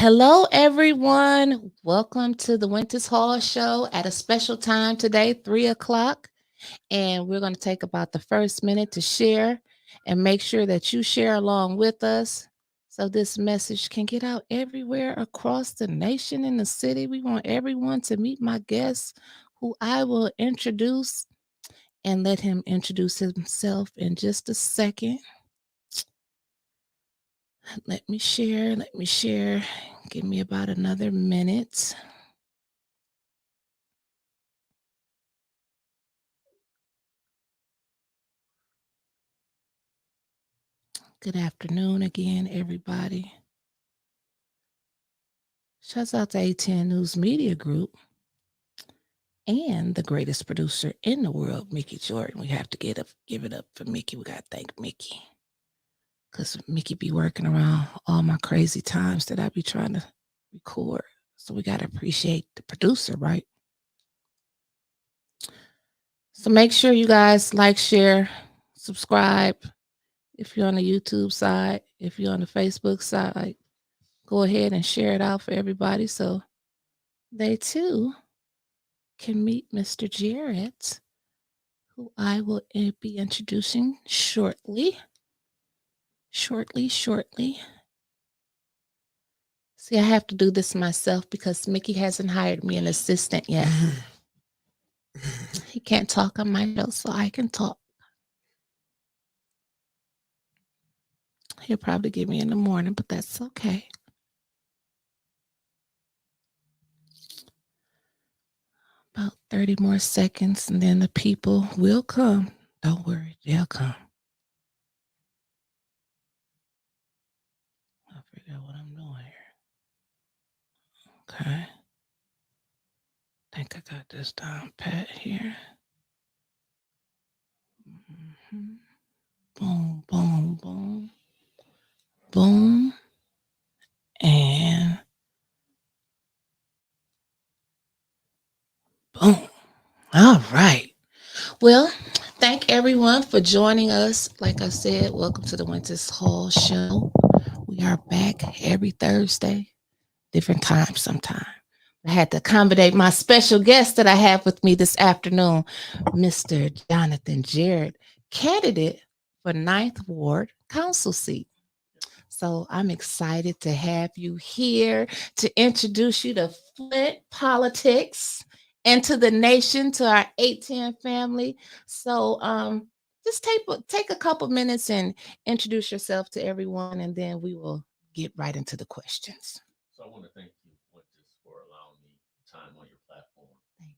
Hello, everyone. Welcome to the Wyntis Hall Show at a special time today, 3 o'clock. And we're going to take about the first minute to share and make sure that you share along with us so this message can get out everywhere across the nation and the city. We want everyone to meet my guest, who I will introduce and let him introduce himself in just a second. Let me share. Let me share. Give me about another minute. Good afternoon again, everybody. Shouts out to A10 News Media Group and the greatest producer in the world, Mickey Jordan. We have to give it up for Mickey. We got to thank Mickey because Mickey be working around all my crazy times that I be trying to record. So we got to appreciate the producer, right? So make sure you guys like, share, subscribe. If you're on the YouTube side, if you're on the Facebook side, go ahead and share it out for everybody so they too can meet Mr. Jarrett, who I will be introducing shortly. Shortly. See, I have to do this myself because Mickey hasn't hired me an assistant yet. He can't talk on my show, so I can talk. He'll probably give me in the morning, but that's okay. About 30 more seconds, and then the people will come. Don't worry, they'll come. I'll figure out what I'm doing here. Okay. I think I got this down pat here. Mm-hmm. Boom, boom, boom. Boom. And boom. All right. Well, thank everyone for joining us. Like I said, welcome to the Wyntis Hall Show. We are back every Thursday, different times sometime. I had to accommodate my special guest that I have with me this afternoon, Mr. Jonthan Jarrett, candidate for 9th Ward Council seat. So I'm excited to have you here to introduce you to Flint politics and to the nation, to our 810 family. So just take a couple minutes and introduce yourself to everyone, and then we will get right into the questions. So I want to thank you, Wyntis, for allowing me time on your platform. Thank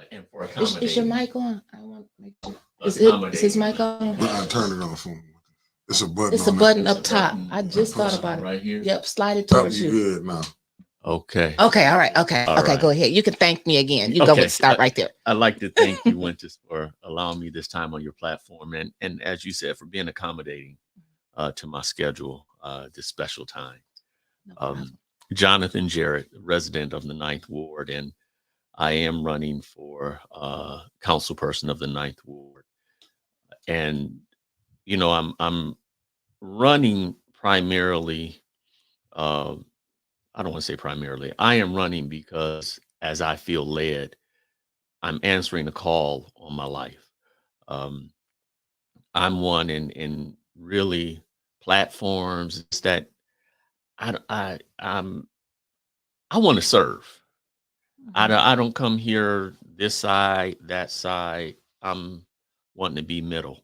you. And for accommodating. Is your mic on? I want to make sure. Is his mic on? I turn it off for him. It's a button. It's a button up top. I just thought about it. Right here? Yep, slide it towards you. Good now. Okay. Okay, all right. Okay. Go ahead. You can thank me again. You go and start right there. I'd like to thank you, Wyntis, for allowing me this time on your platform. And as you said, for being accommodating to my schedule this special time. No Jonthan Jarrett, resident of the 9th Ward, and I am running for council person of the 9th Ward. And you know, I'm running primarily. I don't want to say primarily. I am running because, as I feel led, I'm answering a call on my life. I'm one in really platforms that I want to serve. Mm-hmm. I don't come here this side, that side. I'm wanting to be middle.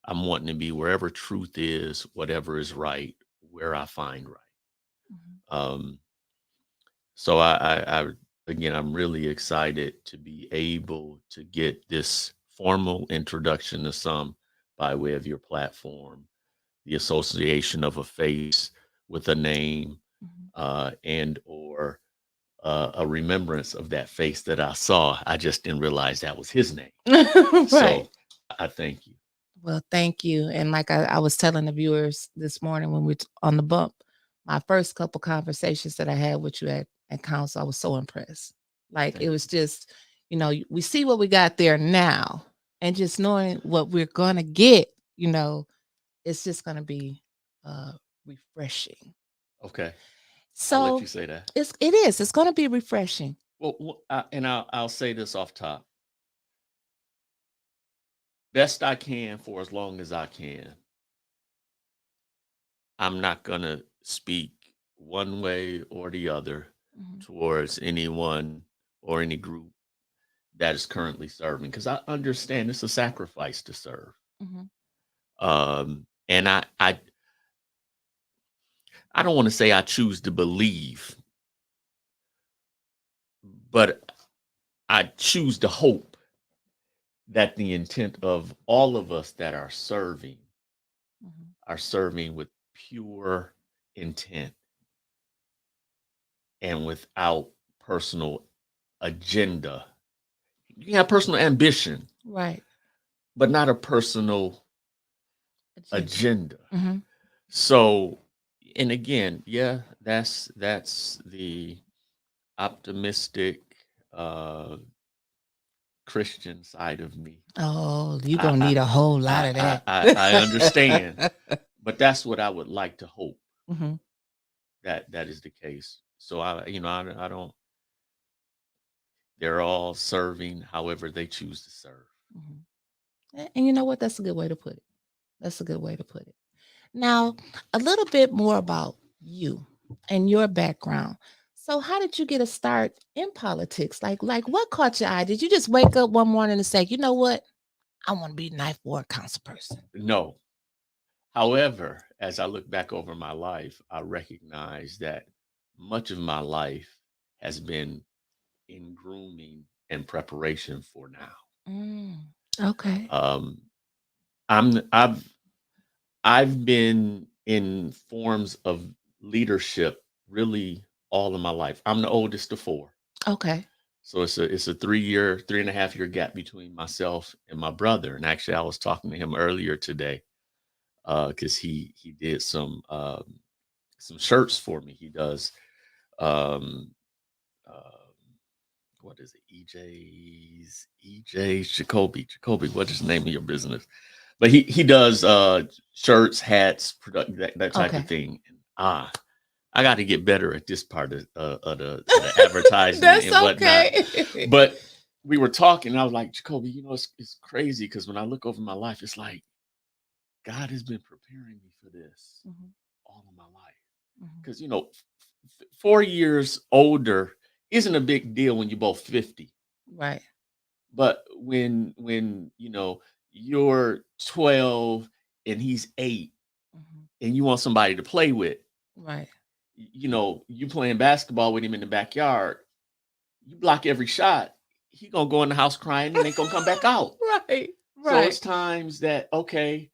I'm wanting to be wherever truth is, whatever is right, where I find right. Mm-hmm. So again, I'm really excited to be able to get this formal introduction to some by way of your platform, the association of a face with a name, mm-hmm. And or a remembrance of that face that I saw. I just didn't realize that was his name. Right. So I thank you. Well, thank you. And like I was telling the viewers this morning when we were on the bump, my first couple conversations that I had with you at council, I was so impressed. Like it was just, we see what we got there now, and just knowing what we're going to get, it's just going to be refreshing. Okay. I'll let So you say that. it's going to be refreshing. Well, and I'll say this off top. Best I can for as long as I can. I'm not going to speak one way or the other Mhm, towards anyone or any group that is currently serving because I understand it's a sacrifice to serve. mhm, And I don't want to say I choose to believe, but I choose to hope that the intent of all of us that mhm. are serving with pure intent and without personal agenda. You can have personal ambition, Right. but not a personal Agenda. agenda. Mhm. So, and again, yeah, that's the optimistic uh Christian side of me. Oh, you're I going to I need a whole lot I of I, that. I understand, but that's what I would like to hope Mhm, that is the case. So I don't. They're all serving however they choose to serve. mhm. And you know what? That's a good way to put it. That's a good way to put it. Now, a little bit more about you and your background. So, how did you get a start in politics? Like what caught your eye? Did you just wake up one morning and say, you know what? I want to be ninth ward council person? No. However, as I look back over my life, I recognize that much of my life has been in grooming and preparation for now. Mm, okay. Um, I'm I've been in forms of leadership really all of my life. I'm the oldest of four. Okay. So it's a 3.5 year gap between myself and my brother. And actually I was talking to him earlier today because he did some shirts for me. He does um uh, what is it? EJ's Jacoby. What is the name of your business? But he does shirts, hats, product that type of Okay. thing. And I got to get better at this part of the advertising That's and whatnot. okay. But we were talking, and I was like, Jacoby, it's crazy because when I look over my life, it's like God has been preparing me for this Mhm, all of my life. mhm. Because 4 years older isn't a big deal when you're both 50. Right. But when you're 12 and he's 8 Mhm. and you want somebody to play with, Right. you playing basketball with him in the backyard, you block every shot, he gonna go in the house crying and ain't gonna come back out. Right. So Right. it's times that okay,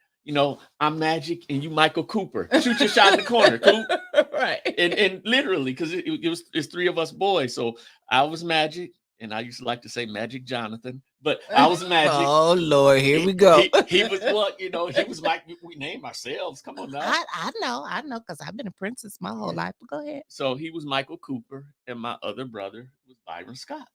I'm Magic and you Michael Cooper. Shoot your shot in the corner, Coop. Right. And literally, because it's three of us boys. So I was Magic, and I used to like to say Magic Jonathan, but I was Magic. Oh Lord, here we He go. he was what he was like we name ourselves. Come on now. I know, because I've been a princess my whole Yeah. life. But go ahead. So he was Michael Cooper, and my other brother was Byron Scott.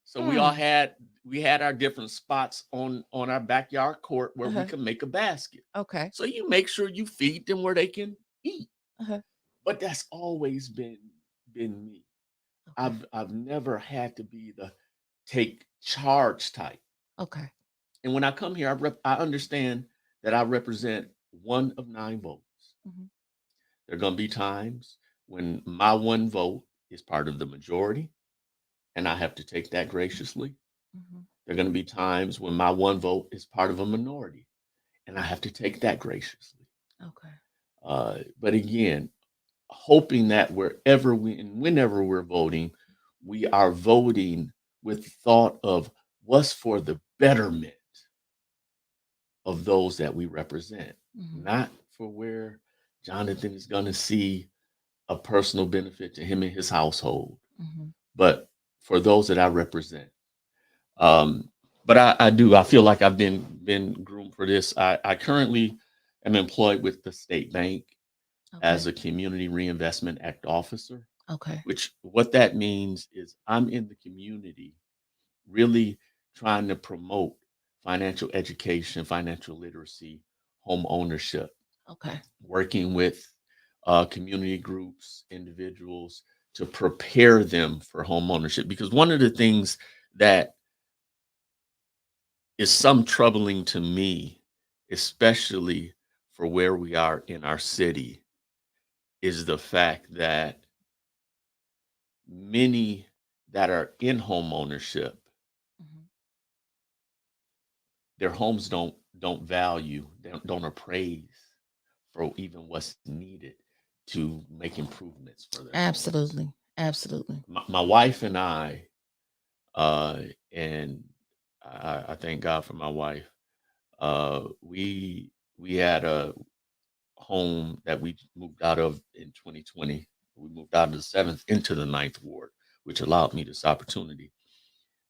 So Mm. we had our different spots on our backyard court where we Uh-huh. could make a basket. Okay. So you make sure you feed them where they can eat. Uh-huh. But that's always been me. Okay. I've never had to be the take charge type. Okay. And when I come here, I understand that I represent one of 9 votes. Mhm, There are going to be times when my one vote is part of the majority, and I have to take that graciously. mhm. There are going to be times when my one vote is part of a minority, and I have to take that graciously. Okay. But again, hoping that wherever we and whenever we're voting, we are voting with thought of what's for the betterment of those that we represent, Mhm, not for where Jonathan is going to see a personal benefit to him and his household, mhm. but for those that I represent. Um, but I feel like I've been groomed for this. I currently am employed with the state bank Okay. as a community reinvestment act officer, Okay. which what that means is I'm in the community really trying to promote financial education, financial literacy, home ownership, Okay. working with community groups, individuals, to prepare them for home ownership. Because one of the things that is some troubling to me, especially for where we are in our city, is the fact that many that are in home ownership, Mhm. their homes don't value, don't appraise for even what's needed to make improvements for their homes. Absolutely. Absolutely. My wife and I, uh, and I thank God for my wife. We had a home that we moved out of in 2020. We moved out of the seventh into the ninth ward, which allowed me this opportunity.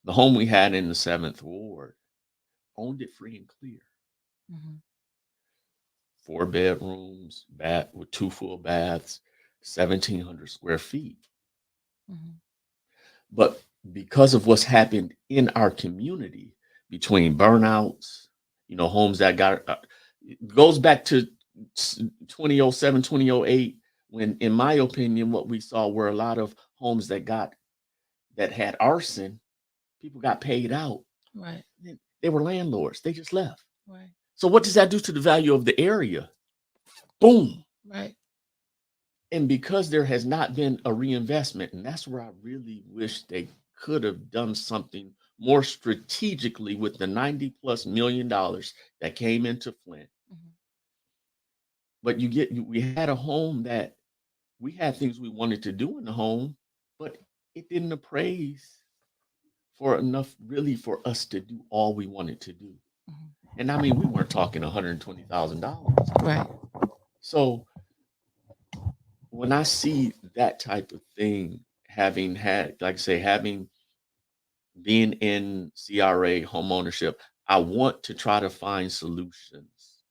The home we had in the seventh ward owned it free and clear. Mhm. 4 bedrooms, bath with 2 full baths, 1,700 square feet. Mhm. But because of what's happened in our community between burnouts, homes that got it goes back to 2007, 2008, when, in my opinion, what we saw were a lot of homes that had arson. People got paid out. Right. They were landlords. They just left. Right. So what does that do to the value of the area? Boom. Right. And because there has not been a reinvestment, and that's where I really wish they could have done something more strategically with the 90 plus $1 million that came into Flint. Mhm. But we had a home that we had things we wanted to do in the home, but it didn't appraise for enough really for us to do all we wanted to do. Mhm. And I mean, we weren't talking $120,000. Right. So when I see that type of thing, having had, like I say, having being in CRA home ownership, I want to try to find solutions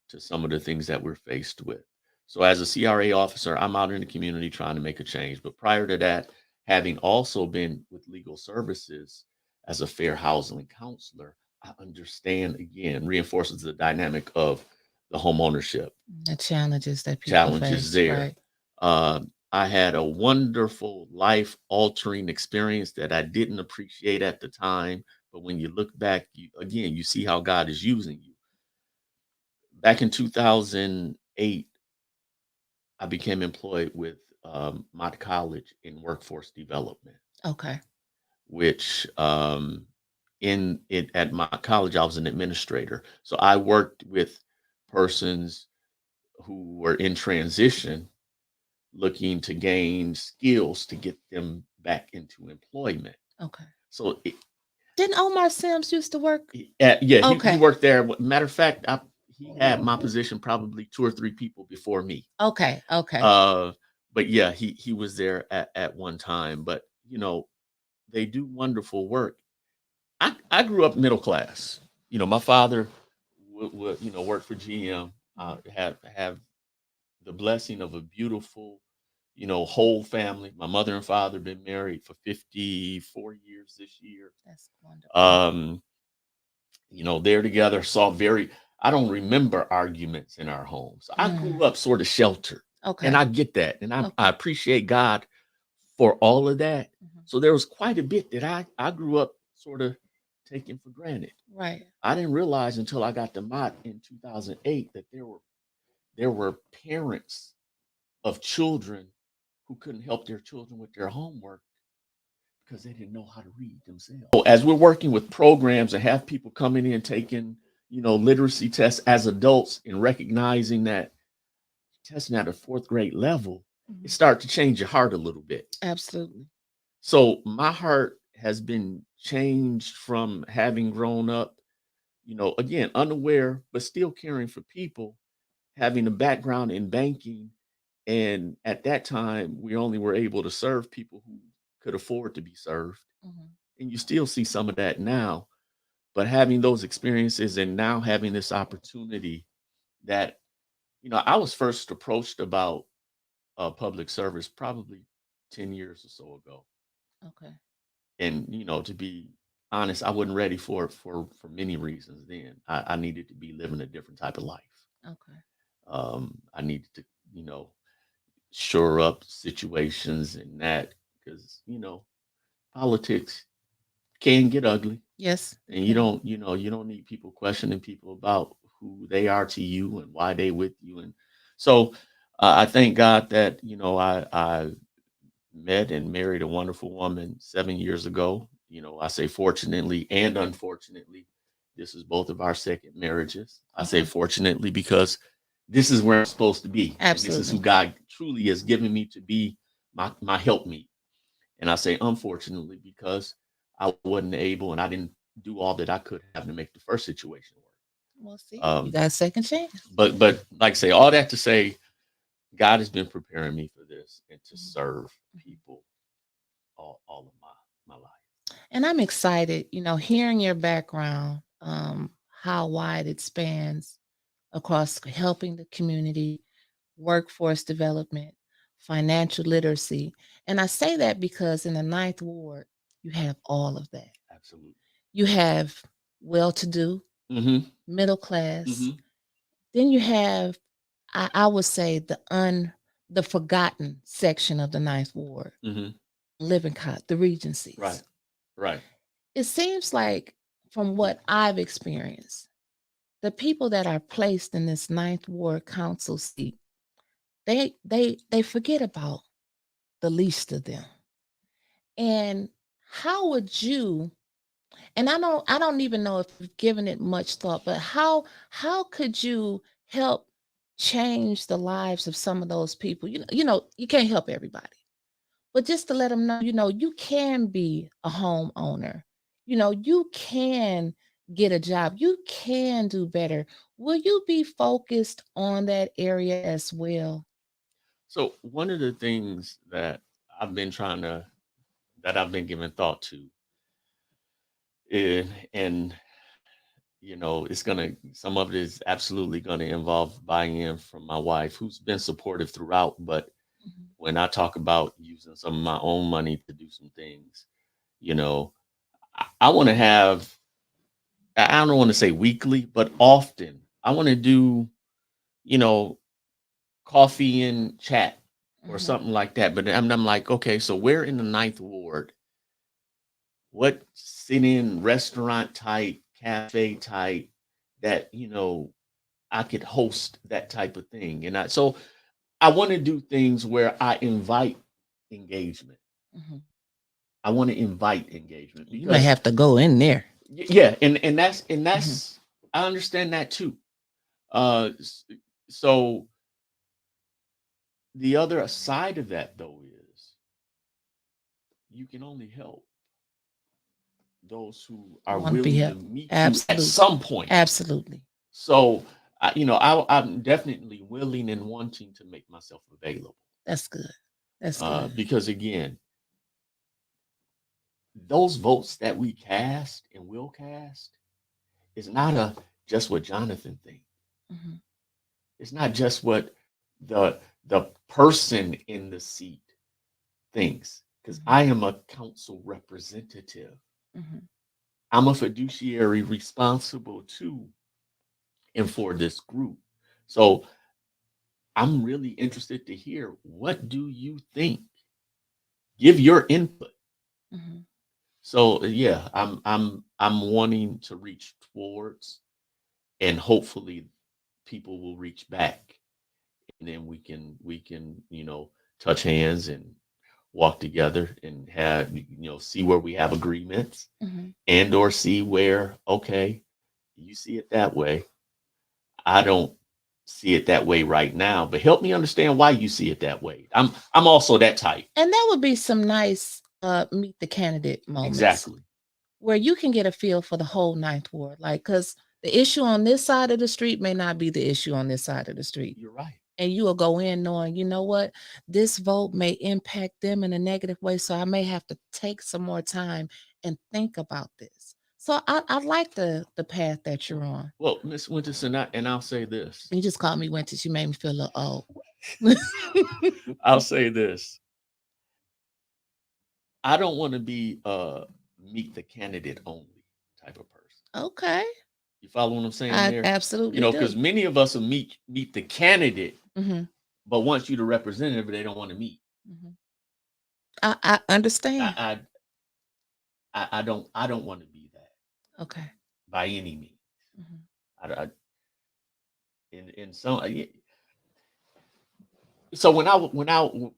to some of the things that we're faced with. So as a CRA officer, I'm out in the community trying to make a change. But prior to that, having also been with legal services as a fair housing counselor, I understand, again, reinforces the dynamic of the home ownership The challenges that people challenges face. there. Right. I had a wonderful life altering experience that I didn't appreciate at the time. But when you look back, again, you see how God is using you. Back in 2008, I became employed with Mott College in workforce development, Okay. which in it at Mott College, I was an administrator. So I worked with persons who were in transition looking to gain skills to get them back into employment. Okay. So, Didn't Omar Sims used to work? yeah, he Okay. worked there. Matter of fact, he had my position probably two or three people before me. Okay. Okay. Uh, but yeah, he was there at one time. But they do wonderful work. I grew up middle class. My father would work for GM. Have the blessing of a beautiful, whole family. My mother and father been married for 54 years this year. That's wonderful. Um, they're together, saw very, I don't remember arguments in our homes. I Mm. grew up sort of sheltered. And Okay. I get that. And I Okay. appreciate God for all of that. Mhm. So there was quite a bit that I grew up sort of taking for granted. Right. I didn't realize until I got to Mott in 2008 that there were parents of children who couldn't help their children with their homework because they didn't know how to read themselves. So as we're working with programs and have people coming in taking, literacy tests as adults and recognizing that testing at a fourth grade level, it Mhm. started to change your heart a little bit. Absolutely. So my heart has been changed from having grown up, again, unaware, but still caring for people, having a background in banking. And at that time, we only were able to serve people who could afford to be served. Mhm. And you still see some of that now. But having those experiences and now having this opportunity that, I was first approached about public service probably 10 years or so ago. Okay. And, to be honest, I wasn't ready for it for many reasons then. I needed to be living a different type of life. Okay. I needed to you know, shore up situations and that, because politics can get ugly, Yes. and you don't need people questioning people about who they are to you and why they with you. And so I thank God that I met and married a wonderful woman 7 years ago. I say fortunately and unfortunately, this is both of our second marriages. I say Okay. fortunately because this is where I'm supposed to be, and this is who Absolutely. God truly has given me to be my helpmeet. And I say unfortunately because I wasn't able and I didn't do all that I could have to make the first situation Well, work. see, you got a second chance. But like I say, all that to say, God has been preparing me for this and to Mhm. serve Mhm. people all of my life. And I'm excited, hearing your background, how wide it spans across helping the community, workforce development, financial literacy. And I say that because in the Ninth Ward, you have all of that. Absolutely. You have well to do, Mm-hmm. middle class. Mm-hmm. Then you have, I would say, the forgotten section of the Ninth Ward, Mm-hmm. Living the Right. Regencies. Right. It seems like, from what I've experienced, the people that are placed in this Ninth Ward council seat, they forget about the least of them. And how would you, and I don't even know if you've given it much thought, but how could you help change the lives of some of those people? You can't help everybody, but just to let them know, you can be a homeowner. You can get a job. You can do better. Will you be focused on that area as well? So one of the things I've been trying to that I've been giving thought to is, and it's gonna some of it is absolutely gonna involve buying in from my wife, who's been supportive throughout. But Mhm. when I talk about using some of my own money to do some things, you know, I want to have, I don't want to say weekly, but often. I want to do, you know, coffee and chat or Mhm. something like that. But I'm like, okay, so we're in the Ninth Ward. What sit-in restaurant type, cafe type that, I could host that type of thing. And I want to do things where I invite engagement. Mhm. I want to invite engagement You may because have to go in there. yeah, and that's Mhm. I understand that too. So the other side of that though is you can only help those who are Want to be willing to helped? meet you at Absolutely. some point. Absolutely. So I'm definitely willing and wanting to make myself available, That's good. That's good. because again, those votes that we cast and will cast is not a just what Jonathan thinks. Mhm. It's not just what the person in the seat thinks, because Mhm. I am a council representative. Mhm. I'm a fiduciary responsible to and for this group. So I'm really interested to hear, what do you think? Give your input. Mhm. So yeah, I'm wanting to reach towards, and hopefully people will reach back, and then we can touch hands and walk together and have see where we have agreements, Mhm. and or see where, okay, you see it that way, I don't see it that way right now, but help me understand why you see it that way. I'm also that type. And that would be some nice meet the candidate moments Exactly. where you can get a feel for the whole Ninth Ward. Like, because the issue on this side of the street may not be the issue on this side of the street. You're right. And you will go in knowing, what, this vote may impact them in a negative way. So I may have to take some more time and think about this. So I like the path that you're on. Well, Miss Wyntis, and I'll say this. You just called me Wyntis. You made me feel a little old. I'll say this. I don't want to be meet the candidate only type of person. Okay. You follow what I'm saying I there? absolutely Because do. many of us will meet the candidate, Hmm. but wants you to representative, but they don't want to meet. Mhm. I understand. I don't want to be that Okay. by any means. Mhm. I in some so when I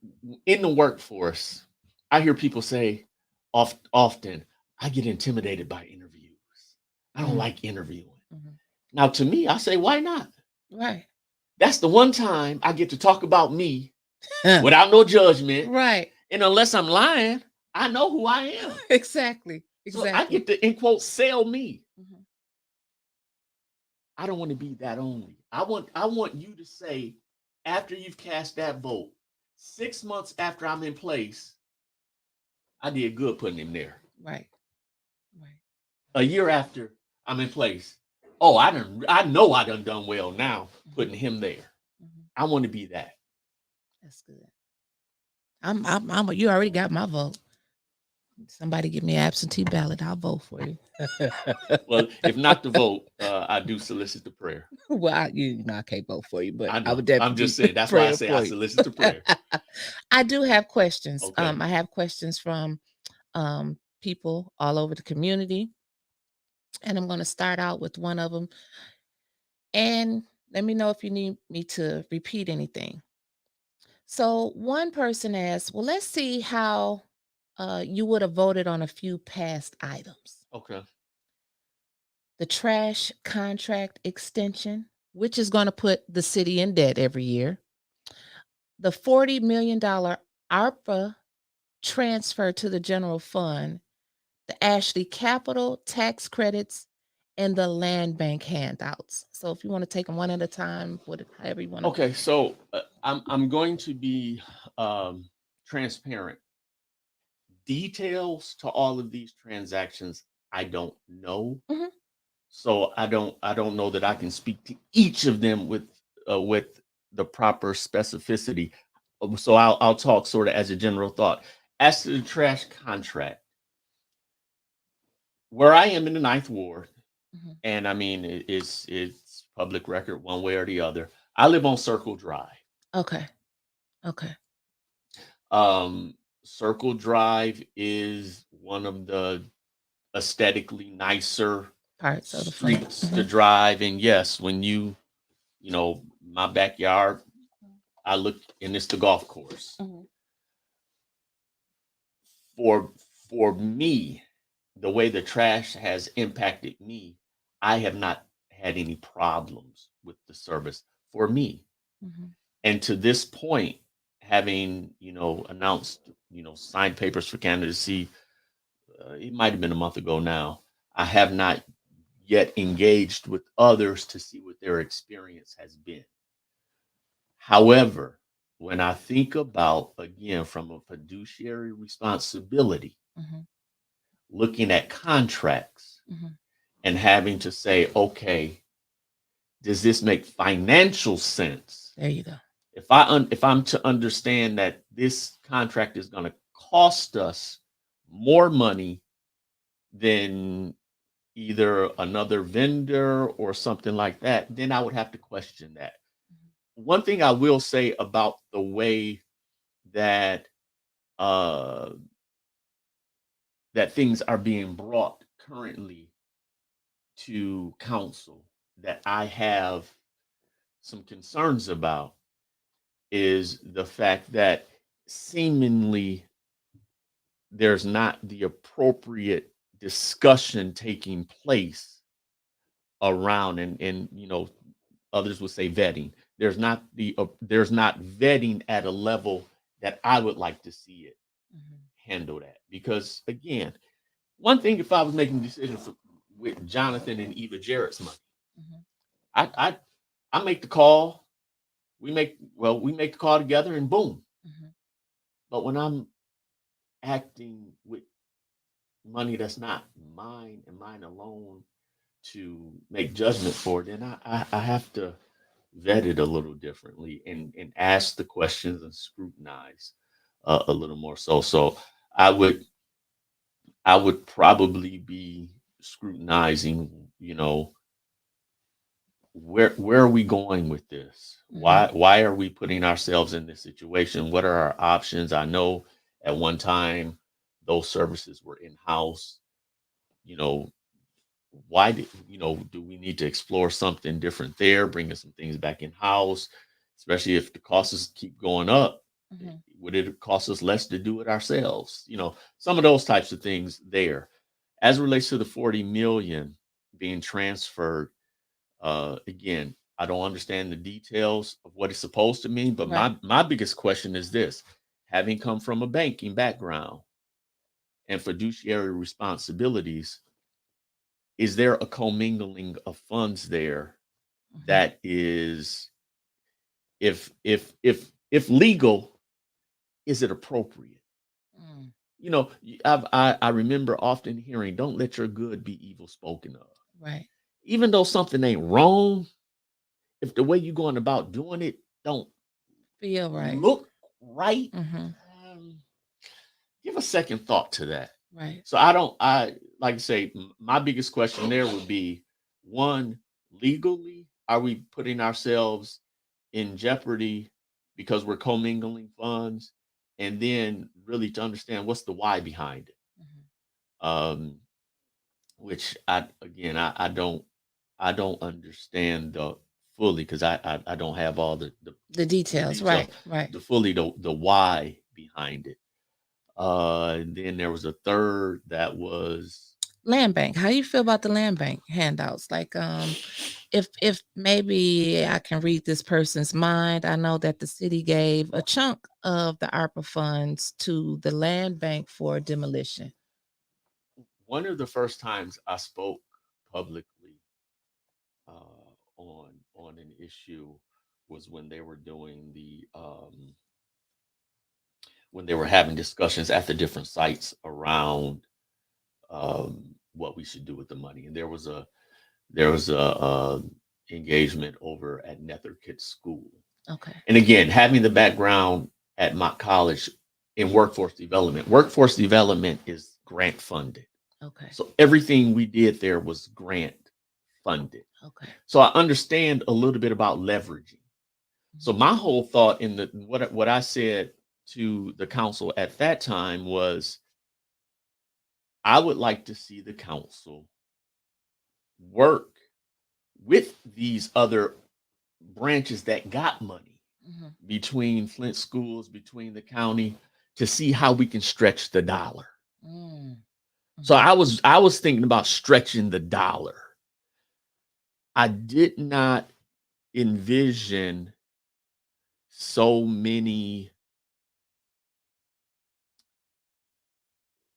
in the workforce, I hear people say often, I get intimidated by interviews. I don't Mhm. like interviewing. Mhm. Now, to me, I say, why not? Right. That's the one time I get to talk about me without no judgment. Right. And unless I'm lying, I know who I am. Exactly. So I Exactly. get to, in quote, sell me. Mhm. I don't want to be that only. I want you to say, after you've cast that vote, 6 months after I'm in place, I did good putting him there. Right. Right. A year after I'm in place, oh, I know I done well now putting him there. Mhm. I want to be that. That's good. You already got my vote. Somebody give me an absentee ballot. I'll vote for you. Well, if not to vote, I do solicit the prayer. Well, I can't vote for you, but I I know. would I'm definitely just saying. That's why I pray say I for you. solicit the prayer. I do have questions. Okay. I have questions from people all over the community, and I'm going to start out with one of them. And let me know if you need me to repeat anything. So one person asked, "Well, let's see how you would have voted on a few past items: Okay. the trash contract extension, which is going to put the city in debt every year; the $40 million ARPA transfer to the general fund; the Ashley Capital tax credits; and the land bank handouts." So if you want to take them one at a time, however you want to. Okay. So I'm going to be transparent. Details to all of these transactions, I don't know. Mhm. So I don't know that I can speak to each of them with the proper specificity. So I'll talk sort of as a general thought. As to the trash contract, where I am in the Ninth Ward, Mhm. and I mean it's public record one way or the other. I live on Circle Drive. Okay. Okay. Circle Drive is one of the aesthetically nicer Parts of the Flint. streets to drive. And yes, when you know, my backyard, I look and it's the golf course. Mhm. For for me, the way the trash has impacted me, I have not had any problems with the service for me. Mhm. And to this point, having announced signed papers for candidacy, it might have been a month ago now. I have not yet engaged with others to see what their experience has been. However, when I think about, again, from a fiduciary responsibility, Mhm. looking at contracts Mhm. and having to say, okay, does this make financial sense? There you go. If I'm to understand that this contract is going to cost us more money than either another vendor or something like that, then I would have to question that. One thing I will say about the way that uh, that things are being brought currently to council that I have some concerns about is the fact that seemingly there's not the appropriate discussion taking place around and others would say vetting. There's not vetting at a level that I would like to see it Mhm. handled at. Because again, one thing, if I was making decisions with Jonathan and Eva Jarrett's money, Mhm. I make the call. We make the call together, and boom. Mhm. But when I'm acting with money that's not mine and mine alone to make judgment for, then I have to vet it a little differently and ask the questions and scrutinize a little more. So I would I would probably be scrutinizing, where are we going with this? Why are we putting ourselves in this situation? What are our options? I know at one time those services were in house. You know, why did do we need to explore something different there, bringing some things back in house, especially if the costs keep going up? Mhm. Would it cost us less to do it ourselves? Some of those types of things there. As it relates to the 40 million being transferred, again, I don't understand the details of what it's supposed to mean, but Right. my biggest question is this: having come from a banking background and fiduciary responsibilities, is there a commingling of funds there Mhm. that is, if legal, is it appropriate? Mm. I remember often hearing, "Don't let your good be evil spoken of." Right. Even though something ain't wrong, if the way you're going about doing it don't Feel right. look right, Mm-hmm. um, give a second thought to that. Right. So I like to say, my biggest question there would be, one, legally, are we putting ourselves in jeopardy because we're commingling funds? And then really to understand what's the why behind it. Mhm. Um, which I don't understand fully, because I don't have all The the details. details, Right. Right. the why behind it. And then there was a third that was, Land bank. How you feel about the land bank handouts? Like, if maybe I can read this person's mind, I know that the city gave a chunk of the ARPA funds to the land bank for demolition. one of the first times I spoke publicly on an issue was when they were doing when they were having discussions at the different sites around what we should do with the money. And there was a engagement over at Netherkit School. Okay. And again, having the background at Mott College in workforce development, is grant funded. Okay. So everything we did there was grant funded. Okay. So I understand a little bit about leveraging. So my whole thought in the what I said to the council at that time was, I would like to see the council work with these other branches that got money, Mhm. between Flint schools, between the county, to see how we can stretch the dollar. Mm. So Mhm. I was thinking about stretching the dollar. I did not envision so many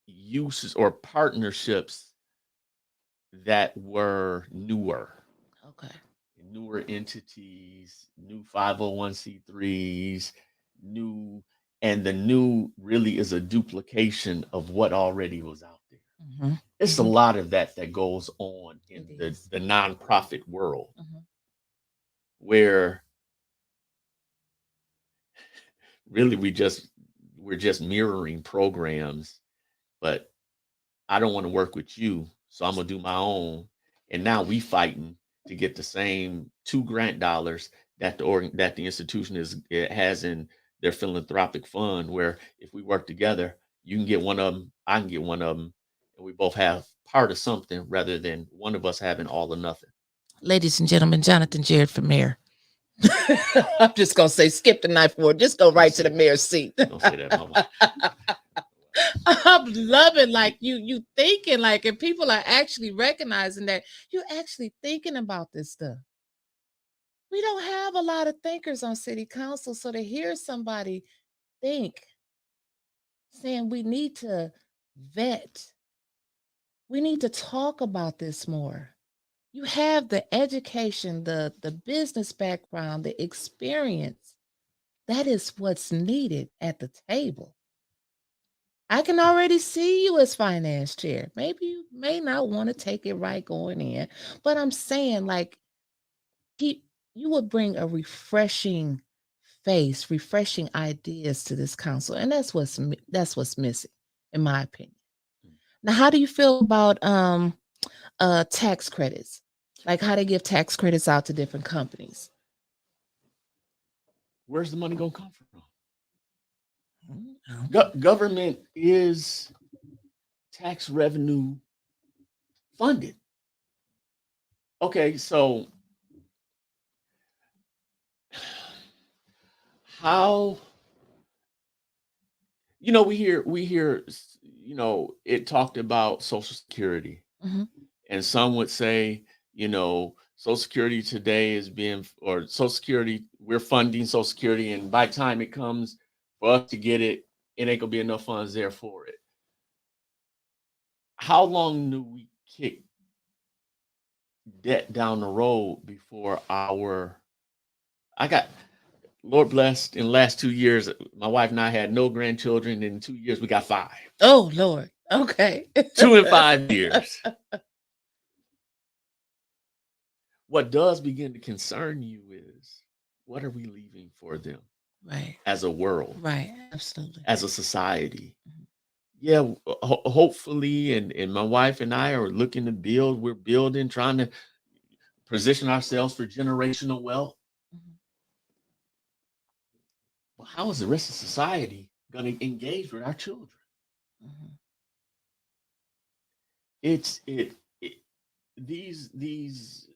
uses or partnerships that were Okay. newer entities, new 501c3s, new, and the new really is a duplication of what already was out there. Mhm. It's a Mhm. lot of that goes on It in the, is. the nonprofit world, Mhm. where really we're just mirroring programs, but I don't want to work with you, so I'm gonna do my own. And now we fighting to get the same two grant dollars that the institution has in their philanthropic fund. Where if we work together, you can get one of them, I can get one of them, and we both have part of something, rather than one of us having all or nothing. Ladies and gentlemen, Jonathan Jarrett for mayor. I'm just gonna say, skip the knife ward. Just go Don't right to say the mayor's seat. don't say that, Mama. I'm loving, like, you thinking, like, and people are actually recognizing that you're actually thinking about this stuff. We don't have a lot of thinkers on city council, so to hear somebody think, saying we need to vet, we need to talk about this more. You have the education, the business background, the experience. That is what's needed at the table. I can already see you as finance chair. Maybe you may not want to take it right going in, but I'm saying, like, he, you would bring a refreshing face, refreshing ideas to this council, and that's what's missing, in my opinion. Now, how do you feel about tax credits? Like how they give tax credits out to different companies. Where's the money gonna come from? Mm. Government is tax revenue funded. Okay, so how, we hear it talked about Social Security, Mhm. and some would say, Social Security today is or Social Security, we're funding Social Security, and by the time it comes for us to get it, it ain't gonna be enough funds there for it. How long do we kick debt down the road before I got, Lord blessed, in the last 2 years, my wife and I had no grandchildren. In 2 years, we got 5. Oh Lord. Okay. 2 and 5 years. What does begin to concern you is, what are we leaving for them Right. as a world, Right. Absolutely. as a society? Mhm. Yeah, hopefully, and my wife and I are looking to build. We're building, trying to position ourselves for generational wealth. Mhm. Well, how is the rest of society going to engage with our children? Mhm. It's it, it these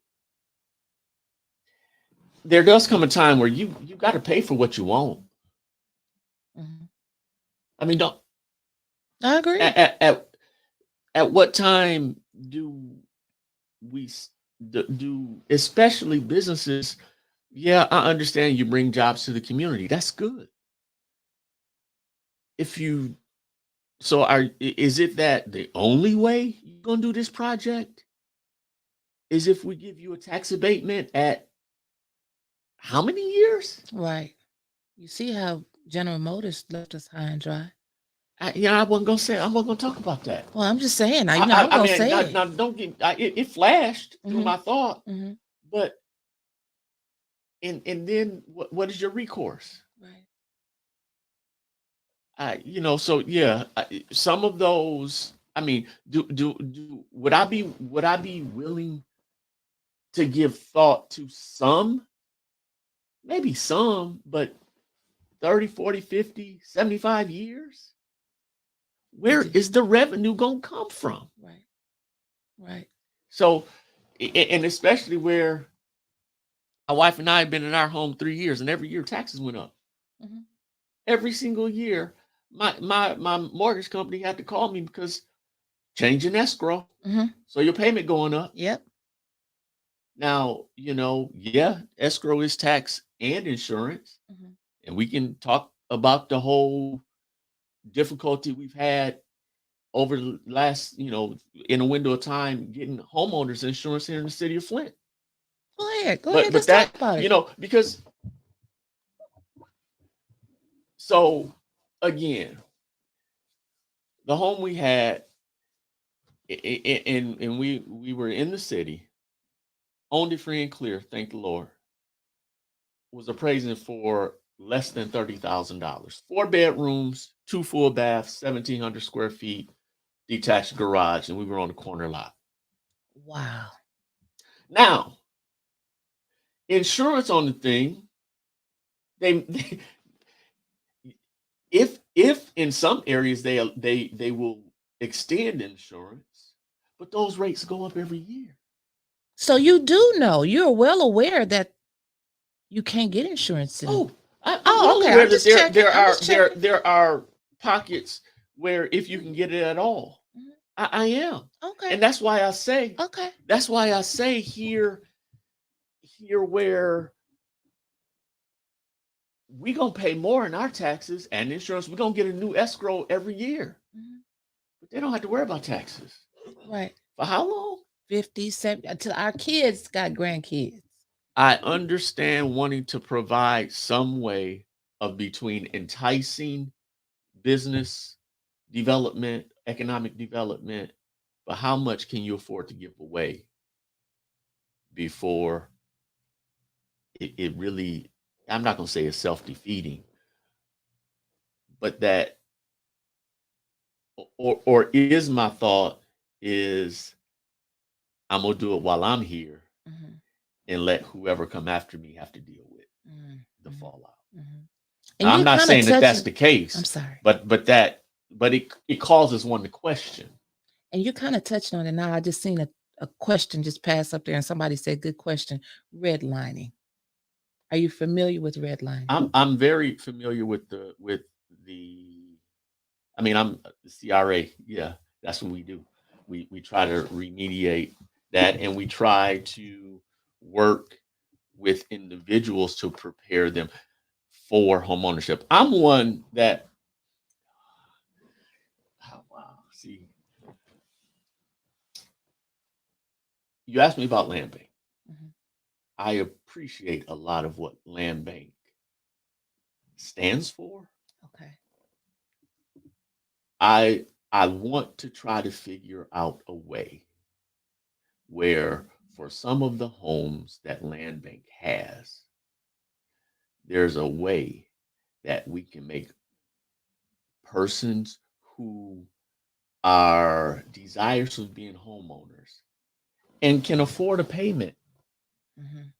There does come a time where you got to pay for what you want. Mhm. I mean, don't I agree. at what time do we do, especially businesses? Yeah, I understand you bring jobs to the community. That's good. If you so are Is it that the only way you're gonna do this project is if we give you a tax abatement at how many years? Right. You see how General Motors left us high and dry. I wasn't gonna say. I wasn't gonna talk about that. Well, I'm just saying. I'm I gonna mean, say it. now don't get it flashed through Mhm. my thought, Mhm. but and then what is your recourse? Right. So yeah, some of those. I mean, do would I be willing to give thought to some, maybe some, but 30, 40, 50, 75 years? Where Do- is the revenue going to come from? Right. Right. So, and especially where my wife and I have been in our home 3 years, and every year taxes went up. Mhm. Every single year, my mortgage company had to call me because changing escrow, Mhm. so your payment going up. Yep. Now, yeah, escrow is tax and insurance, Mhm. and we can talk about the whole difficulty we've had over the last, in a window of time, getting homeowners insurance here in the city of Flint. Go ahead. Go But ahead. but Let's talk that, about it. because so again, the home we had, and we were in the city, owned it free and clear, thank the Lord, was appraising for less than $30,000. 4 bedrooms, 2 full baths, 1,700 square feet, detached garage, and we were on the corner lot. Wow. Now, insurance on the thing, they if in some areas they will extend insurance, but those rates go up every year. So you do know. You're well aware that you can't get insurance in. Oh, I'm Oh, well okay. aware I'm that just there checking. there I'm are just there checking. there are pockets where if you can get it at all. Mhm. I am, Okay. and Okay. that's why I say here where we gonna pay more in our taxes and insurance. We're gonna get a new escrow every year, Mhm. but they don't have to worry about taxes Right. for how long? 50, 70, until our kids got grandkids. I understand wanting to provide some way of between enticing business development, economic development, but how much can you afford to give away before it really, I'm not going to say it's self-defeating, but that, or is my thought is I'm going to do it while I'm here. and let whoever come after me have to deal with the Mhm. fallout. Mhm. Now, And I'm you not kind of saying that that's touching. the I'm case, sorry. but it causes one to question. And you kind of touched on it now. I just seen a question just pass up there, and somebody said, "Good question." Redlining. Are you familiar with redlining? I'm very familiar with the. I mean, I'm the CRA. Yeah, that's what we do. We try to remediate that, and we try to work with individuals to prepare them for homeownership. I'm one that. Oh, wow. See, you asked me about land bank. Mhm. I appreciate a lot of what land bank stands for. Okay. I want to try to figure out a way where for some of the homes that land bank has, there's a way that we can make persons who are desirous of being homeowners and can afford a payment. Mhm.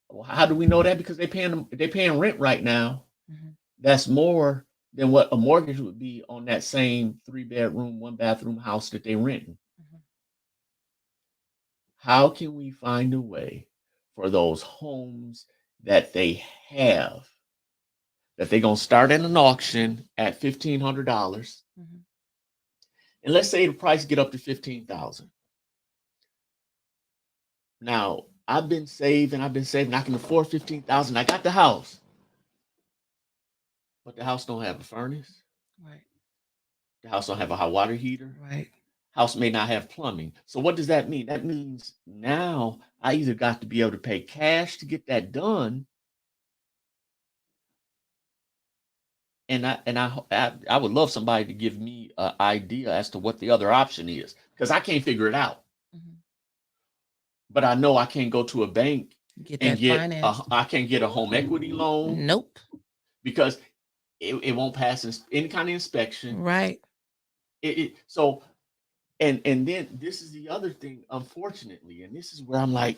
Well, how do we know that? Because they paying rent right now. Mhm. That's more than what a mortgage would be on that same 3 bedroom, 1 bathroom house that they renting. Mhm. How can we find a way for those homes that they have that they're gonna start at an auction at $1,500, Mhm. and let's say the price get up to 15,000. Now I've been saving. I can afford 15,000. I got the house, but the house don't have a furnace. Right. The house don't have a hot water heater. Right. House may not have plumbing. So what does that mean? That means now I either got to be able to pay cash to get that done, and I would love somebody to give me an idea as to what the other option is because I can't figure it out. Mhm. But I know I can't go to a bank Get and that finance. I can't get a home equity loan Nope. because it won't pass any kind of inspection. Right. So and then this is the other thing, unfortunately, and this is where I'm like,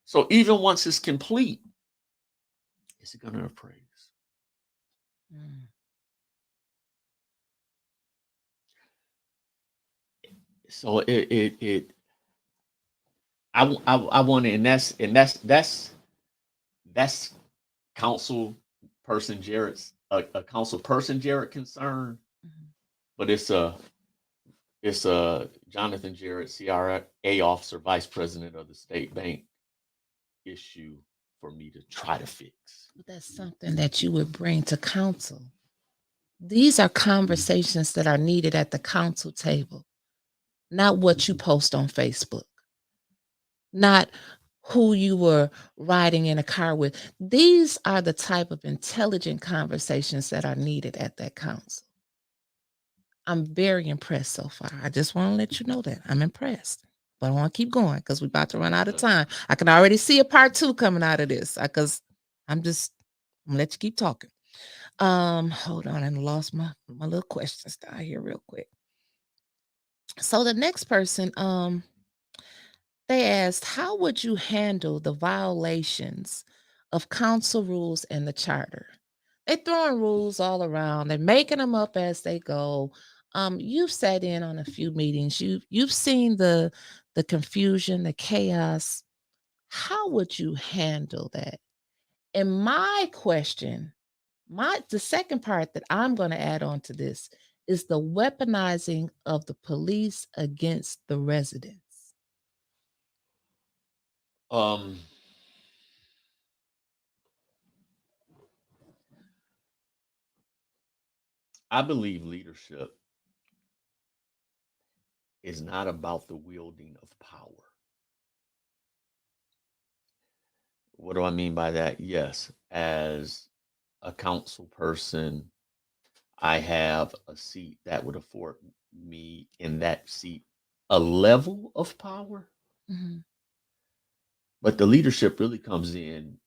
so even once it's complete, is it going to appraise? Mm. So I want to, and that's council person Jarrett's a council person Jarrett concern, Mhm. but it's a Jonthan Jarrett, CRA officer, vice president of the state bank issue for me to try to fix. But that's something that you would bring to council. These are conversations that are needed at the council table, not what you post on Facebook, not who you were riding in a car with. These are the type of intelligent conversations that are needed at that council. I'm very impressed so far. I just want to let you know that I'm impressed. But I want to keep going because we're about to run out of time. I can already see a part two coming out of this because I'm gonna let you keep talking. Hold on, I lost my little questions down here real quick. So the next person, they asked, how would you handle the violations of council rules and the charter? They throwing rules all around. They're making them up as they go. You've sat in on a few meetings. You've seen the confusion, the chaos. How would you handle that? And my question, the second part that I'm going to add on to this is the weaponizing of the police against the residents. Um, I believe leadership is not about the wielding of power. What do I mean by that? Yes, as a council person, I have a seat that would afford me in that seat a level of power, Mhm. but the leadership really comes in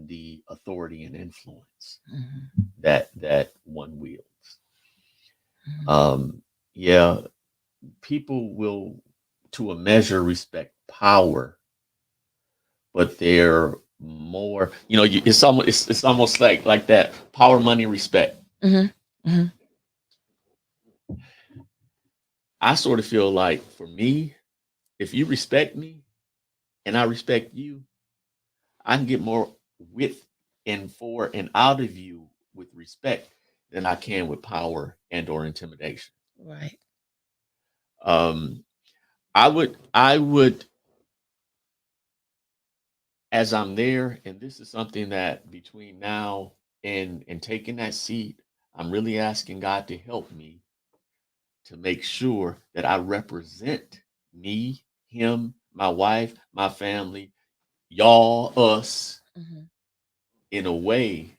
the authority and influence Mhm. that one wields. Mhm. Um, yeah, people will, to a measure, respect power, but they're more, it's almost like that power, money, respect. Mm-hmm. Mm-hmm. I sort of feel like for me, if you respect me and I respect you, I can get more with and for and out of you with respect than I can with power and or intimidation. Right. Um, I would, as I'm there, and this is something that between now and taking that seat, I'm really asking God to help me to make sure that I represent me, him, my wife, my family, y'all, us Mm-hmm. in a way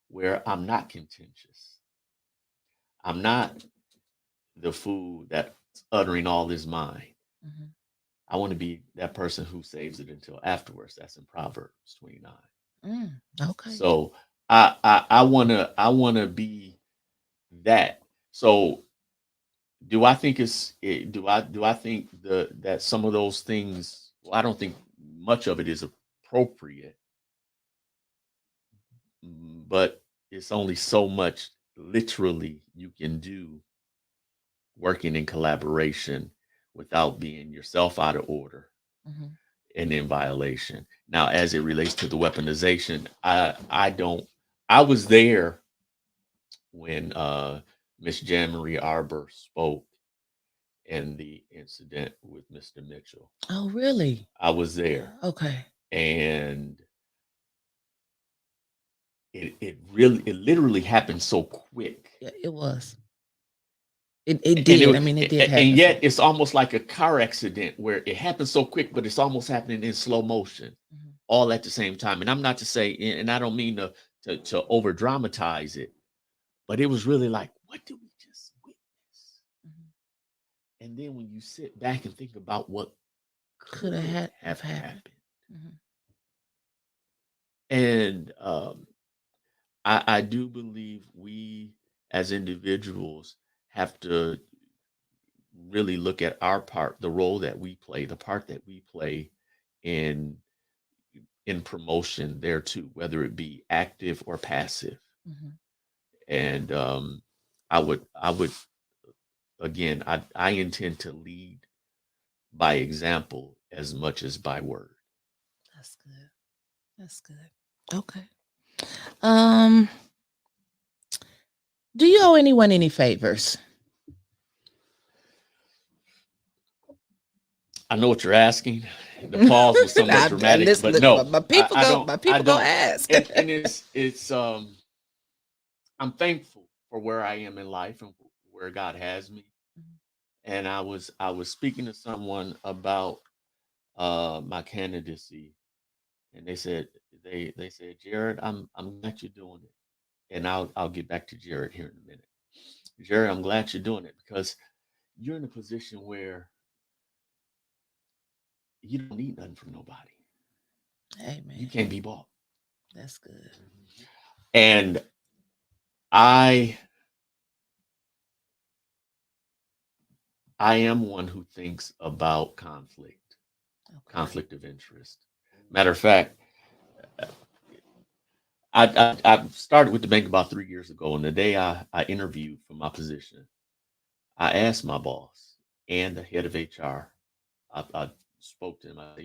where I'm not contentious. I'm not the fool that's uttering all his mind. Mm-hmm. I want to be that person who saves it until afterwards. That's in Proverbs 29. Mm. Okay. So I wanna be that. So do I think that some of those things, well, I don't think much of it is appropriate, but it's only so much literally you can do working in collaboration without being yourself out of order Mm-hmm. and in violation. Now, as it relates to the weaponization, I don't. I was there when Miss Jan Marie Arbor spoke in the incident with Mr. Mitchell. Oh, really? I was there, Okay. and it literally happened so quick, Yeah, it was. It and did. I mean, it did and happen. yet it's almost like a car accident where it happened so quick, but it's almost happening in slow motion, Mhm. all at the same time. And I'm not to say, and I don't mean to over dramatize it, but it was really like, what did we just witness? Mhm. And then when you sit back and think about what Could have could had have have happened. happened, Mhm. and I do believe we as individuals have to really look at our part, the role that we play, the part that we play in promotion there too, whether it be active or passive. Mhm. And I would again, I intend to lead by example as much as by word. That's good. That's good. Okay. Um, do you owe anyone any favors? I know what you're asking. The pause was somewhat I dramatic, listen. but no, My people I go. don't. My I people go don't. ask. And it's I'm thankful for where I am in life and where God has me. And I was speaking to someone about my candidacy, and they said, Jared, I'm glad you're doing it. And I'll get back to Jared here in a minute. Jared, I'm glad you're doing it because you're in a position where you don't need nothing from nobody. You Amen. can't be bought. That's good. And I I am one who thinks about Okay. conflict of interest. Matter of fact, I started with the bank about 3 years ago, and the day I interviewed for my position, I asked my boss and the head of HR. I spoke to him. I said,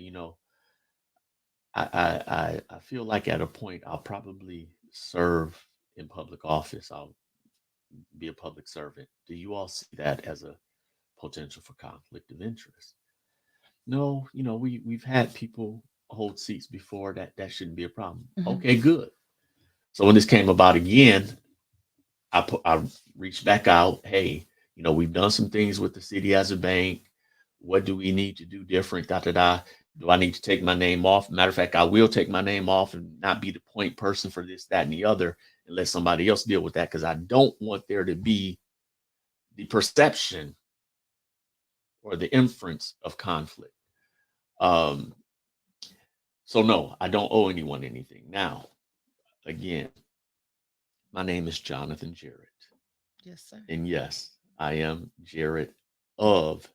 I feel like at a point I'll probably serve in public office. I'll be a public servant. Do you all see that as a potential for conflict of interest? No, we've had people hold seats before. That shouldn't be a problem. Mhm. Okay, good. So when this came about again, I reached back out. Hey, we've done some things with the city as a bank. What do we need to do different? Da da da. Do I need to take my name off? Matter of fact, I will take my name off and not be the point person for this, that, and the other, and let somebody else deal with that because I don't want there to be the perception or the inference of conflict. Um, so no, I don't owe anyone anything. Now, again, my name is Jonathan Jarrett. Yes, sir. And yes, I am Jarrett of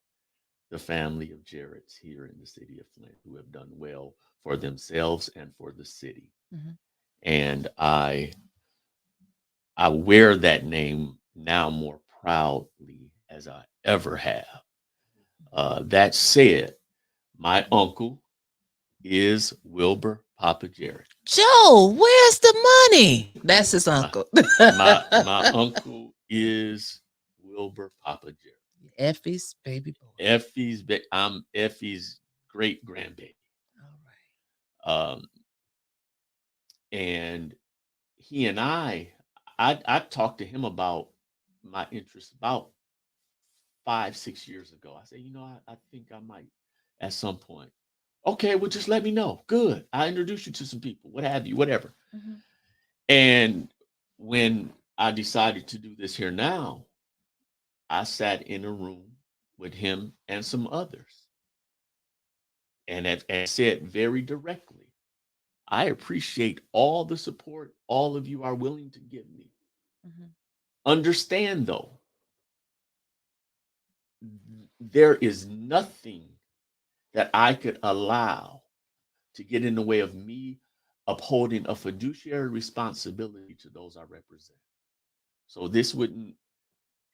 the family of Jarretts here in the city of Flint who have done well for themselves and for the city. Mhm. And I wear that name now more proudly as I ever have. That said, my uncle is Wilbur Papa Jarrett. Joe, where's the money? That's his My uncle. my uncle is Wilbur Papa Jarrett. Effie's baby boy. I'm Effie's great grandbaby. All right. Um, and he and I talked to him about my interests about 5, 6 years ago. I said, I think I might at some point. Okay, well, just let me know. Good. I introduce you to some people, what have you, whatever. Mhm. And when I decided to do this here now, I sat in a room with him and some others and said very directly, I appreciate all the support all of you are willing to give me. Mhm. Understand, though, there is nothing that I could allow to get in the way of me upholding a fiduciary responsibility to those I represent. So this wouldn't,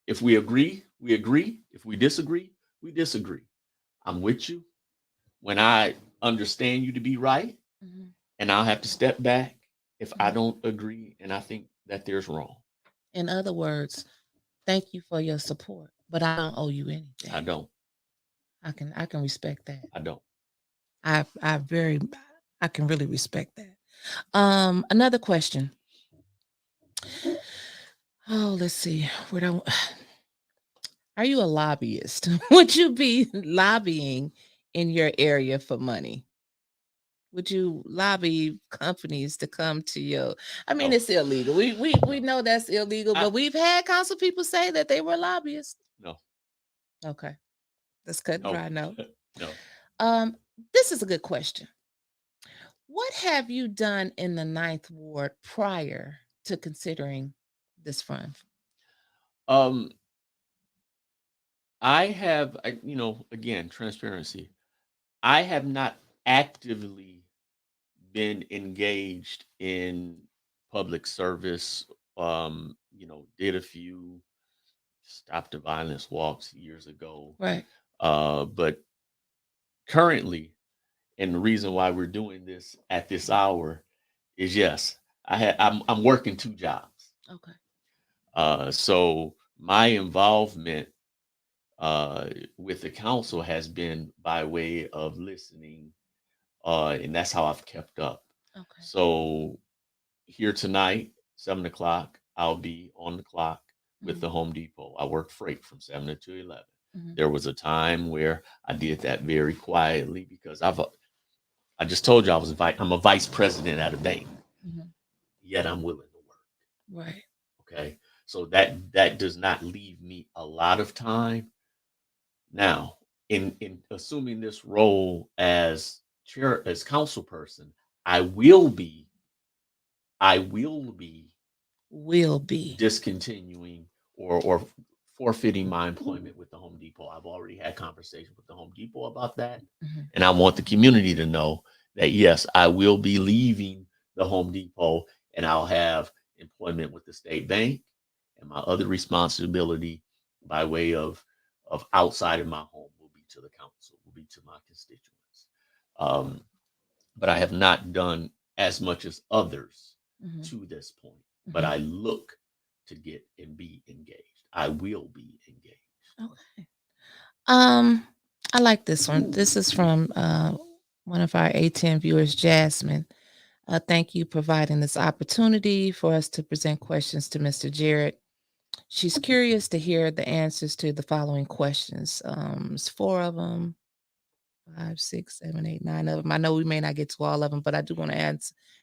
if we agree, we agree. If we disagree, we disagree. I'm with you when I understand you to be right, Mhm. and I'll have to step back if I Mhm. don't agree and I think that there's wrong. In other words, thank you for your support, but I don't owe you I anything. don't. I can respect that. I don't. I very I can really respect that. Another question. Oh, let's see. Where do Are you a lobbyist? Would you be lobbying in your area for money? Would you lobby companies to come to your? I mean, No. it's illegal. We No. know that's illegal, I, but we've had council people say that they were lobbyists. no. Okay, let's cut and No. dry. No. No. Um, this is a good question. What have you done in the Ninth Ward prior to considering this fund? Um, again, transparency. I have not actively been engaged in public service. Did a few stop the violence walks years ago. Right. But currently, and the reason why we're doing this at this hour is yes, I'm working 2 jobs. Okay. So my involvement with the council has been by way of listening, and that's how I've kept up. Okay. So here tonight, 7 o'clock, I'll be on the clock with Mhm. the Home Depot. I work freight from 7 to 11. Mhm. There was a time where I did that very quietly because I just told you I'm a vice president at a bank, Mhm. yet I'm willing to work. Right. Okay, so that does not leave me a lot of time. Now, in assuming this role as council person, I will be I will be Will be. discontinuing or forfeiting my employment with the Home Depot. I've already had conversations with the Home Depot about that. Mhm. And I want the community to know that yes, I will be leaving the Home Depot and I'll have employment with the state bank, and my other responsibility by way of outside of my home will be to the council, will be to my constituents. Um, but I have not done as much as others Mhm. to this point. But Mhm. I look to get and be engaged. I will be engaged. Okay. Um, I like this one. This is from one of our A10 viewers, Jasmine. Thank you providing this opportunity for us to present questions to Mr. Jarrett. She's curious to hear the answers to the following questions. It's four of them, five, six, seven, eight, nine of them. I know we may not get to all of them, but I do want to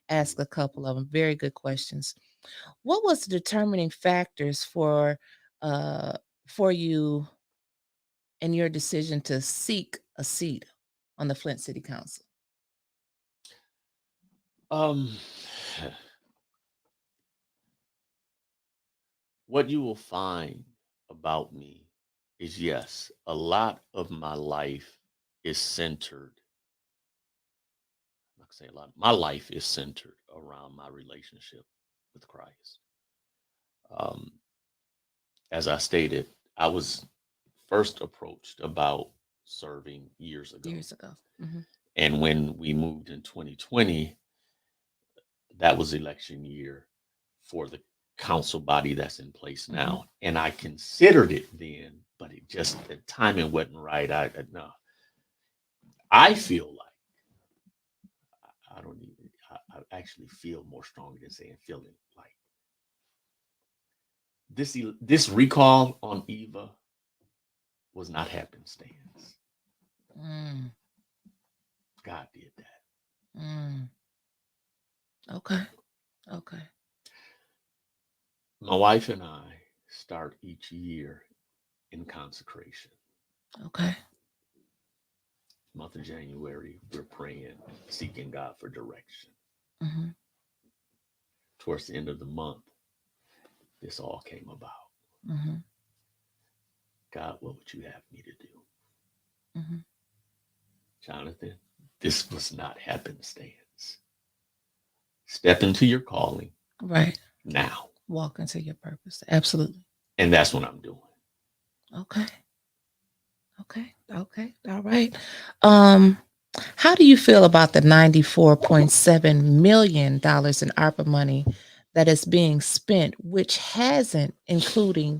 ask a couple of them. Very good questions. What was the determining factors uh, for you and your decision to seek a seat on the Flint City Council? Um, what you will find about me is yes, a lot of my life is centered. like I say, a lot. My life is centered around my relationship with Christ. Um, as I stated, I was first approached about serving years ago. Years ago. Hmm. And when we moved in 2020, that was election year for the council body that's in place now. And I considered it then, but it just, the timing wasn't right. No, I feel like I don't even, I actually feel more strongly than saying feeling like this recall on Eva was not happenstance. Mm. God did that. Mm. Okay. Okay. My wife and I start each year in consecration. Okay. Month of January, we're praying, seeking God for direction. Hmm. Towards the end of the month, this all came about. Hmm. God, what would you have me to do? Hmm. Jonathan, this was not happenstance. Step into your calling Right. now. Walk into your purpose. Absolutely. And that's what I'm doing. Okay. Okay. Okay. All right. Um, how do you feel about the $94.7 million in ARPA money that is being spent, which hasn't included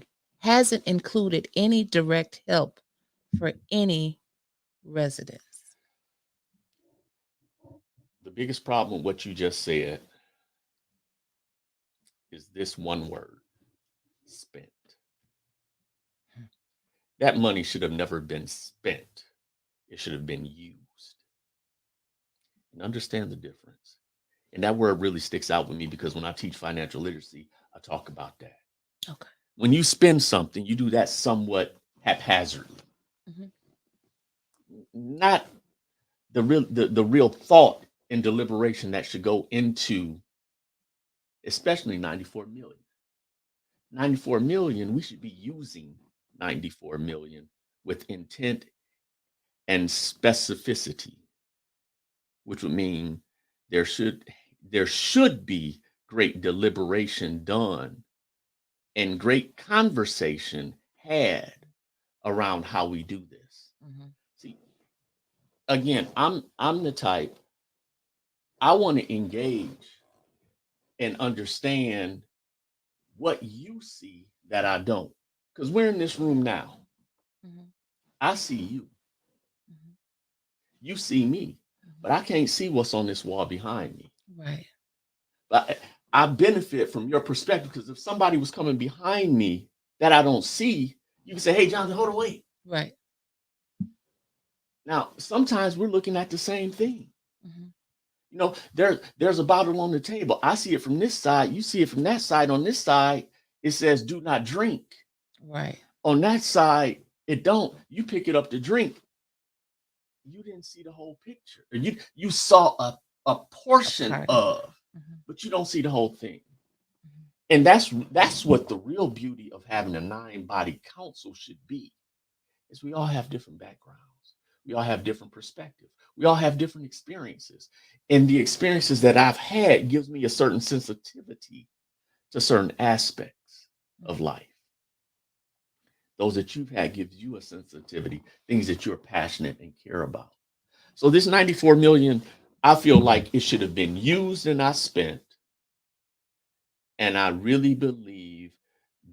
any direct help for any residents? The biggest problem with what you just said is this one word, spent. That money should have never been spent. It should have been used. And understand the difference. And that word really sticks out with me because when I teach financial literacy, I talk about that. Okay. When you spend something, you do that somewhat haphazardly. Mhm. Not the real thought and deliberation that should go into especially 94 million. 94 million, we should be using 94 million with intent and specificity, which would mean there should there should be great deliberation done and great conversation had around how we do this. Mhm. See, again, I'm the type, I want to engage and understand what you see that I don't. Because we're in this room now. Mhm. I see you. Mhm. You see me. But I can't see what's on this wall behind me. Right. But I benefit from your perspective because if somebody was coming behind me that I don't see, you can say, hey, Jonthan, hold on, wait. Right. Now, sometimes we're looking at the same thing. Mhm. You know, there's a bottle on the table. I see it from this side. You see it from that side. On this side, it says do not drink. Right. On that side, it don't. You pick it up to drink. You didn't see the whole picture. You saw a portion Part of of, it. Mhm. but you don't see the whole thing. Mhm. And that's what the real beauty of having a nine-body council should be. Is we all have different backgrounds. We all have different perspectives. We all have different experiences. And the experiences that I've had gives me a certain sensitivity to certain aspects of life. Those that you've had gives you a sensitivity, things that you're passionate and care about. So this 94 million, I feel like it should have been used and not spent. And I really believe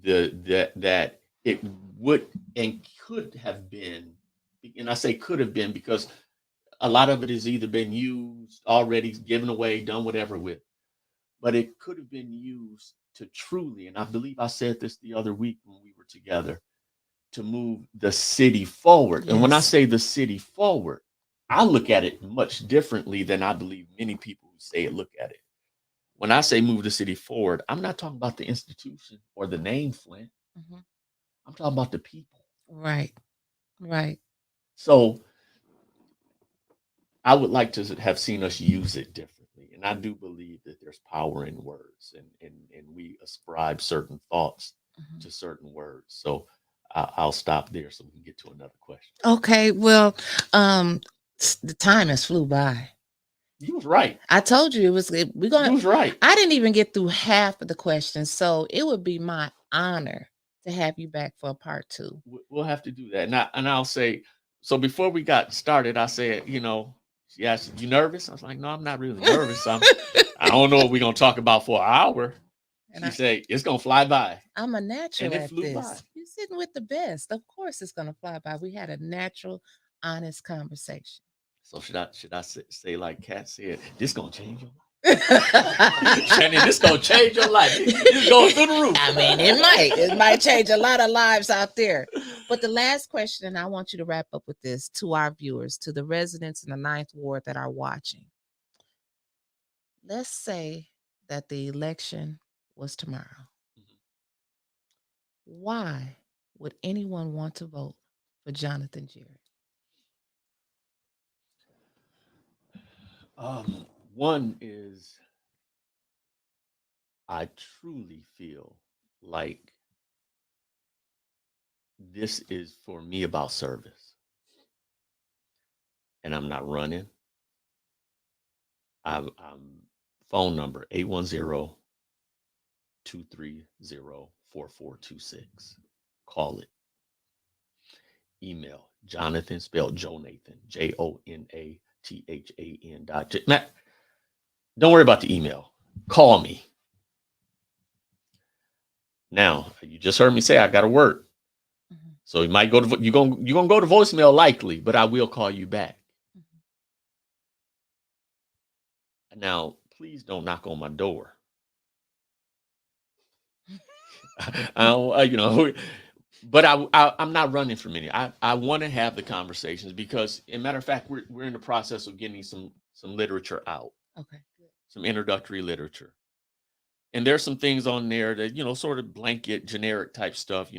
that it would and could have been, and I say could have been because a lot of it has either been used already, given away, done whatever with, but it could have been used to truly, and I believe I said this the other week when we were together, to move the city forward. And when I Yes. say the city forward, I look at it much differently than I believe many people who say it look at it. When I say move the city forward, I'm not talking about the institution or the name Flint. Mhm. I'm talking about the people. Right. Right. So I would like to have seen us use it differently. And I do believe that there's power in words and we ascribe certain thoughts Mhm. to certain words. So I'll stop there so we can get to another question. Okay. Well, the time has flew by. You was right. I told you we're You gonna. was right. I didn't even get through half of the questions, so it would be my honor to have you back for a part 2. We'll have to do that. And I'll say, so before we got started, I said, she asked, "You nervous?" I was like, "No, I'm not really nervous. I don't know what we're gonna talk about for an hour." And She said, "It's gonna fly by," I'm a and natural it at flew by. this. You're sitting with the best. Of course, it's gonna fly by. We had a natural, honest conversation. So should I say like Kat said, "This gonna change your life, Shannon? This gonna change your life. It's going through the roof." I mean, it might. It might change a lot of lives out there. But the last question, and I want you to wrap up with this to our viewers, to the residents in the Ninth Ward that are watching. Let's say that the election was tomorrow. Why would anyone want to vote for Jonthan Jarrett? One is I truly feel like this is for me about service, and I'm not running. I'm phone number 810-230-4426. Call it. Email Jonthan, spelled Jonathan, JONATHAN. Matt, don't worry about the email. Call me. Now, you just heard me say I got to work. Mm-hmm. So you might you're gonna go to voicemail likely, but I will call you back. Mm-hmm. Now, please don't knock on my door. But I'm not running from any. I want to have the conversations because, as a matter of fact, we're in the process of getting some literature out. Okay, good. Some introductory literature, and there's some things on there that sort of blanket, generic type stuff.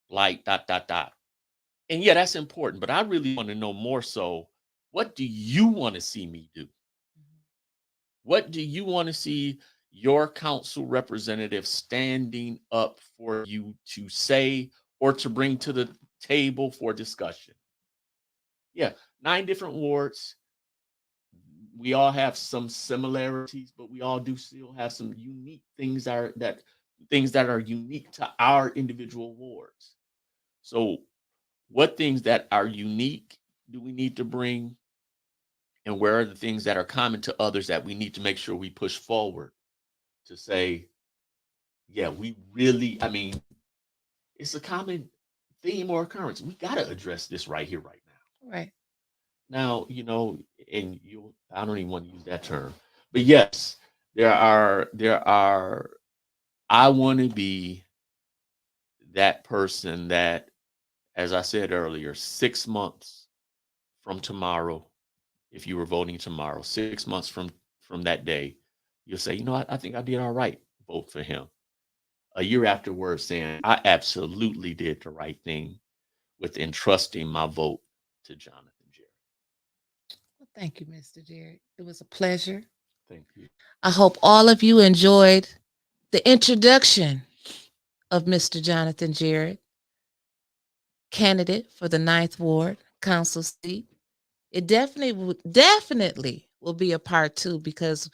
Like ... And yeah, that's important. But I really want to know more. So, what do you want to see me do? Mm-hmm. What do you want to see your council representative standing up for you to say or to bring to the table for discussion? Yeah, 9 different wards. We all have some similarities, but we all do still have some unique things that are unique to our individual wards. So, what things that are unique do we need to bring? And where are the things that are common to others that we need to make sure we push forward to say, yeah, we really, it's a common theme or occurrence. We got to address this right here, right now. Right. Now, and I don't even want to use that term, but yes, there are, I want to be that person that, as I said earlier, 6 months from tomorrow, if you were voting tomorrow, 6 months from that day, you'll say, I think I did all right. Vote for him. A year afterwards, saying, I absolutely did the right thing with entrusting my vote to Jonthan Jarrett. Well, thank you, Mr. Jarrett. It was a pleasure. Thank you. I hope all of you enjoyed the introduction of Mr. Jonthan Jarrett, candidate for the Ninth Ward Council seat. It definitely will be a part 2 because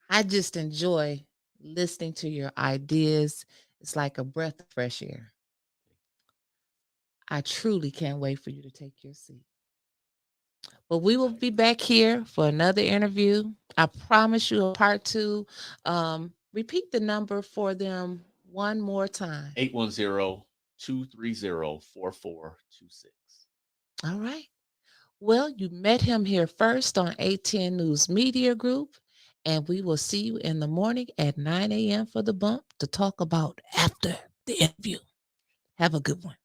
I just enjoy listening to your ideas. It's like a breath of fresh air. I truly can't wait for you to take your seat. But we will be back here for another interview. I promise you a part 2. Repeat the number for them one more time. 810-230-4426. All right. Well, you met him here first on 810 News Media Group, and we will see you in the morning at 9 a.m. for the bump to talk about after the interview. Have a good one.